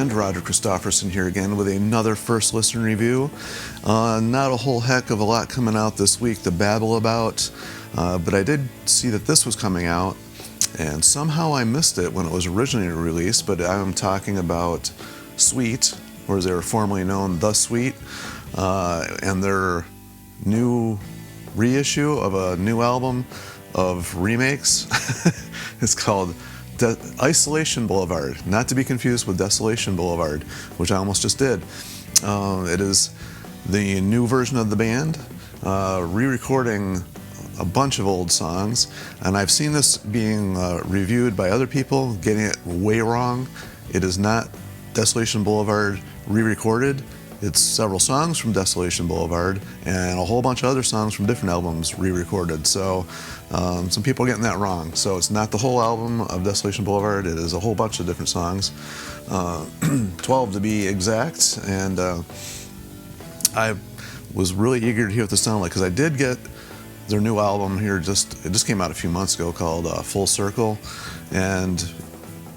friend Roger Christofferson here again with another first listen review. Not a whole heck of a lot coming out this week to babble about, but I did see that this was coming out, and somehow I missed it when it was originally released. But I'm talking about Sweet, or as they were formerly known, The Sweet, and their new reissue of a new album of remakes. It's called Isolation Boulevard, not to be confused with Desolation Boulevard, which I almost just did. It is the new version of the band, re-recording a bunch of old songs, and I've seen this being reviewed by other people, getting it way wrong. It is not Desolation Boulevard re-recorded. It's several songs from Desolation Boulevard and a whole bunch of other songs from different albums re-recorded. So some people are getting that wrong. So it's not the whole album of Desolation Boulevard. It is a whole bunch of different songs, 12 to be exact. And I was really eager to hear what this sounded like, because I did get their new album here. It just came out a few months ago, called Full Circle, and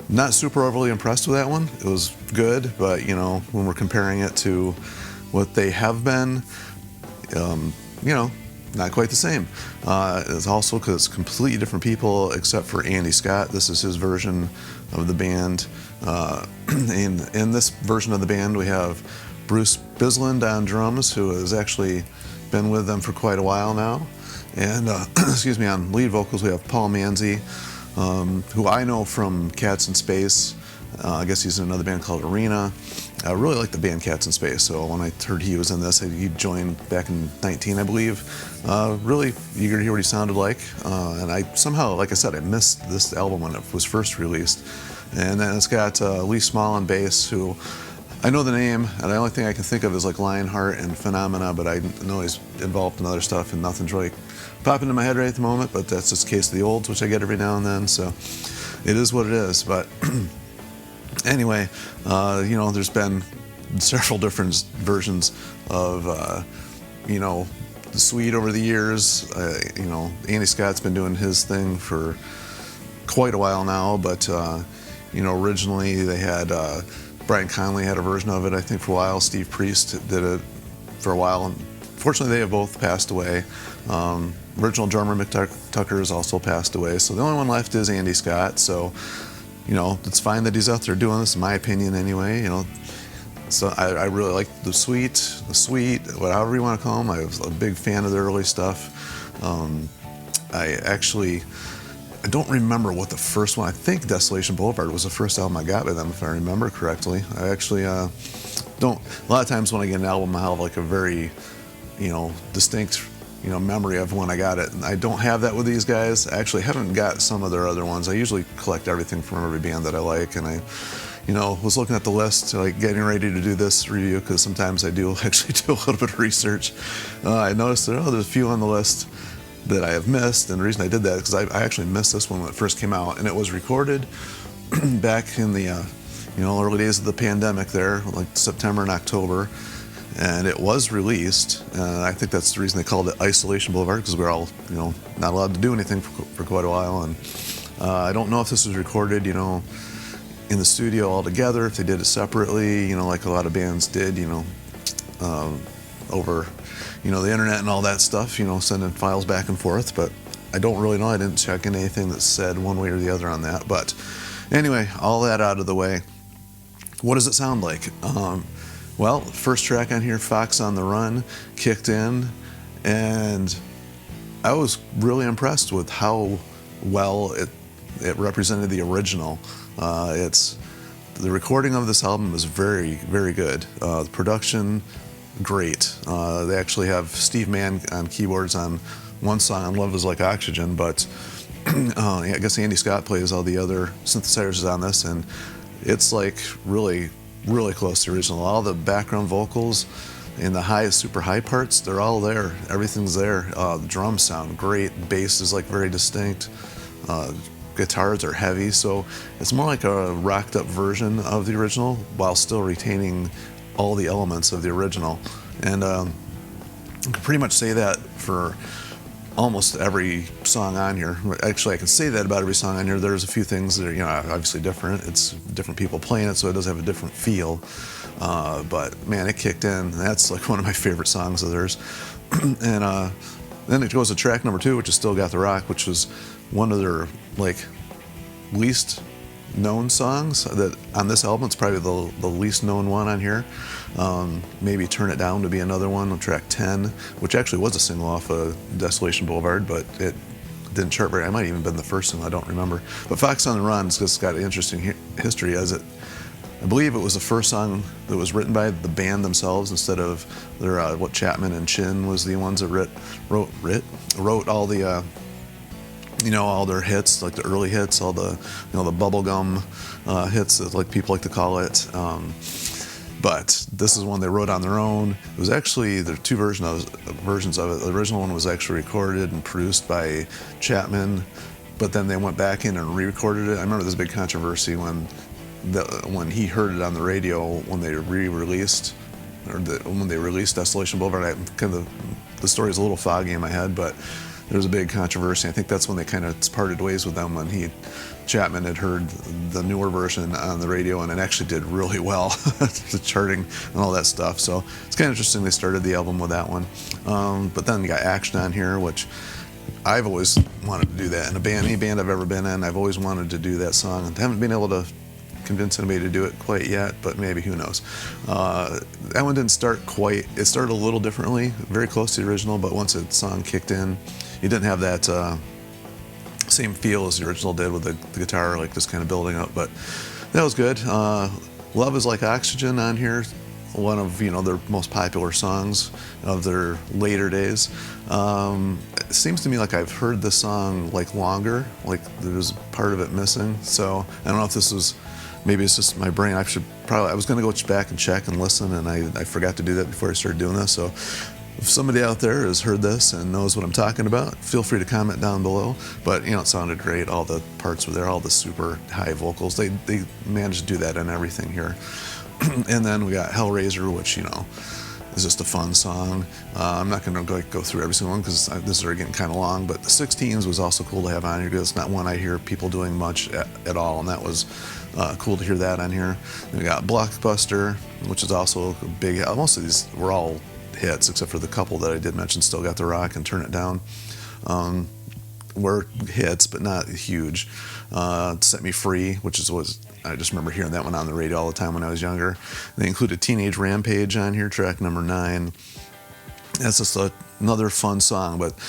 not super overly impressed with that one. It was good, but you know, when we're comparing it to what they have been, you know, not quite the same. It's also because it's completely different people except for Andy Scott. This is his version of the band. In this version of the band, we have Bruce Bisland on drums, who has actually been with them for quite a while now. And excuse me, on lead vocals we have Paul Manzi, who I know from Cats in Space. I guess he's in another band called Arena. I really like the band Cats in Space, so when I heard he was in this, he joined back in 19, I believe. Really eager to hear what he sounded like. And I somehow, like I said, I missed this album when it was first released. And then it's got Lee Small on bass, who I know the name, and the only thing I can think of is like Lionheart and Phenomena, but I know he's involved in other stuff, and nothing's really popping in my head right at the moment. But that's just the case of the olds, which I get every now and then, so it is what it is. But anyway, you know, there's been several different versions of, you know, the Sweet over the years. You know, Andy Scott's been doing his thing for quite a while now, but, you know, originally they had Brian Conley had a version of it, I think, for a while. Steve Priest did it for a while. Unfortunately, they have both passed away. Original drummer Mick Tucker has also passed away, so the only one left is Andy Scott. So, you know, it's fine that he's out there doing this, in my opinion, anyway. You know, so I really like the Sweet, whatever you want to call them. I was a big fan of the early stuff. I don't remember what the first one. I think Desolation Boulevard was the first album I got by them, if I remember correctly. I actually don't. A lot of times when I get an album, I have like a very, you know, distinct, you know, memory of when I got it. And I don't have that with these guys. I actually haven't got some of their other ones. I usually collect everything from every band that I like, and I, you know, was looking at the list, like getting ready to do this review, because sometimes I do actually do a little bit of research. I noticed that, there's a few on the list that I have missed, and the reason I did that is because I actually missed this one when it first came out, and it was recorded back in the you know, early days of the pandemic there, like September and October, and it was released, and I think that's the reason they called it Isolation Boulevard, because we were all, you know, not allowed to do anything for quite a while. And I don't know if this was recorded, you know, in the studio all together, if they did it separately, you know, like a lot of bands did, you know, over, you know, the internet and all that stuff, you know, sending files back and forth. But I don't really know. I didn't check in anything that said one way or the other on that. But anyway, all that out of the way, what does it sound like? Well, first track on here, Fox on the Run, kicked in, and I was really impressed with how well it represented the original. The recording of this album is very, very good. The production, great. They actually have Steve Mann on keyboards on one song, Love Is Like Oxygen, but I guess Andy Scott plays all the other synthesizers on this, and it's like really, really close to the original. All the background vocals and the high, super high parts, they're all there. Everything's there. The drums sound great. Bass is like very distinct. Guitars are heavy, so it's more like a rocked up version of the original while still retaining all the elements of the original. And I can pretty much say that for almost every song on here. Actually, I can say that about every song on here. There's a few things that are, obviously different. It's different people playing it, so it does have a different feel. But man, it kicked in. That's like one of my favorite songs of theirs. And then it goes to track number 2, which is Still Got the Rock, which was one of their like least known songs that on this album. It's probably the least known one on here. Maybe Turn It Down to be another one on track 10, which actually was a single off of Desolation Boulevard, but it didn't chart very. I might have even been the first single, I don't remember. But Fox on the Run's just got an interesting history, as I believe it was the first song that was written by the band themselves instead of their what Chapman and Chin was the ones that wrote all the all their hits, like the early hits, all the the bubblegum hits, like people like to call it. But this is one they wrote on their own. It was actually, there are two versions of it. The original one was actually recorded and produced by Chapman, but then they went back in and re-recorded it. I remember this big controversy when he heard it on the radio when they re-released, when they released Desolation Boulevard. The story is a little foggy in my head, but there was a big controversy. I think that's when they kind of parted ways with them, when Chapman had heard the newer version on the radio, and it actually did really well, the charting and all that stuff. So it's kind of interesting they started the album with that one. But then you got Action on here, which I've always wanted to do that in a band. Any band I've ever been in, I've always wanted to do that song, and haven't been able to convince anybody to do it quite yet, but maybe, who knows. That one didn't start quite. It started a little differently, very close to the original, but once the song kicked in, it didn't have that same feel as the original did, with the guitar like just kind of building up. But that was good. Love Is Like Oxygen on here, one of their most popular songs of their later days. It seems to me like I've heard this song like longer, like there's part of it missing. So I don't know if this was, maybe it's just my brain. I was going to go back and check and listen, and I forgot to do that before I started doing this. So if somebody out there has heard this and knows what I'm talking about, feel free to comment down below. But it sounded great. All the parts were there, all the super high vocals. They managed to do that in everything here. And then we got Hellraiser, which is just a fun song. I'm not going to go through every single one because this is getting kind of long. But the 16s was also cool to have on here, because it's not one I hear people doing much at all, and that was cool to hear that on here. Then we got Blockbuster, which is also a big. Most of these were all hits, except for the couple that I did mention, Still Got the Rock and Turn It Down. Were hits, but not huge. Set Me Free, which was I just remember hearing that one on the radio all the time when I was younger. They included Teenage Rampage on here, track number 9. That's just another fun song, but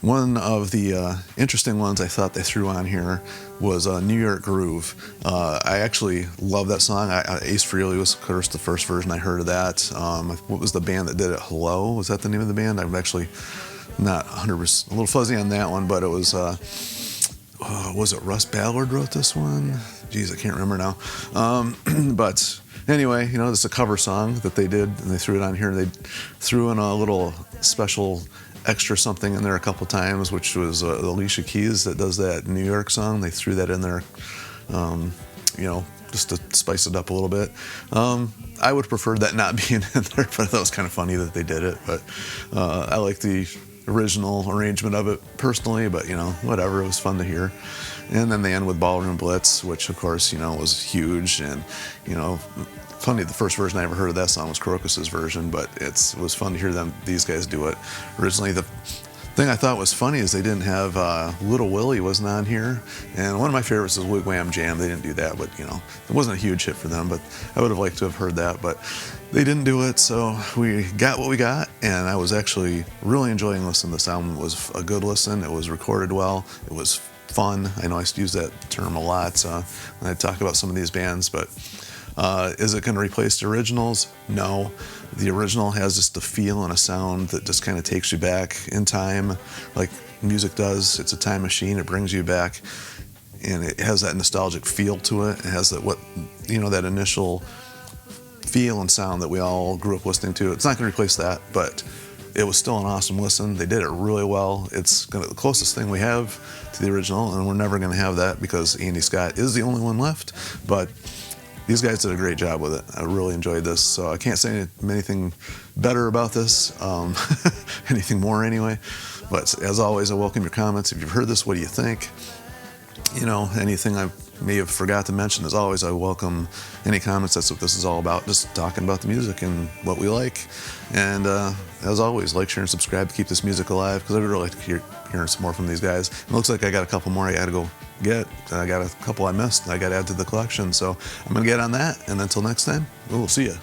one of the interesting ones I thought they threw on here was New York Groove. I actually love that song. Ace Frehley was, of course, the first version I heard of that. What was the band that did it? Hello? Was that the name of the band? I'm actually not 100%, a little fuzzy on that one, but it was it Russ Ballard wrote this one? Geez, I can't remember now. But anyway, this is a cover song that they did, and they threw it on here. They threw in a little special extra something in there a couple times, which was Alicia Keys that does that New York song. They threw that in there, just to spice it up a little bit. I would have preferred that not being in there, but I thought it was kind of funny that they did it. But I like the original arrangement of it personally, but whatever, it was fun to hear. And then they end with Ballroom Blitz, which of course was huge, and funny, the first version I ever heard of that song was Crocus's version, but it was fun to hear these guys do it. Originally, the thing I thought was funny is they didn't have Little Willie wasn't on here, and one of my favorites is Wigwam Jam. They didn't do that, but it wasn't a huge hit for them, but I would have liked to have heard that, but they didn't do it, so we got what we got, and I was actually really enjoying listening to this album. It was a good listen. It was recorded well. It was fun. I know I used to use that term a lot when I talk about some of these bands, but is it going to replace the originals? No. The original has just a feel and a sound that just kind of takes you back in time, like music does. It's a time machine. It brings you back, and it has that nostalgic feel to it. It has that initial feel and sound that we all grew up listening to. It's not going to replace that, but it was still an awesome listen. They did it really well. It's the closest thing we have to the original, and we're never going to have that because Andy Scott is the only one left, but these guys did a great job with it. I really enjoyed this, so I can't say anything better about this, anything more anyway. But as always, I welcome your comments. If you've heard this, what do you think? You know, anything I may have forgot to mention, as always, I welcome any comments. That's what this is all about, just talking about the music and what we like. And as always, like, share, and subscribe to keep this music alive, because I would really like to hearing some more from these guys. It looks like I got a couple more I got to go get. I got a couple I missed I got to add to the collection, so I'm going to get on that. And until next time, we'll see ya.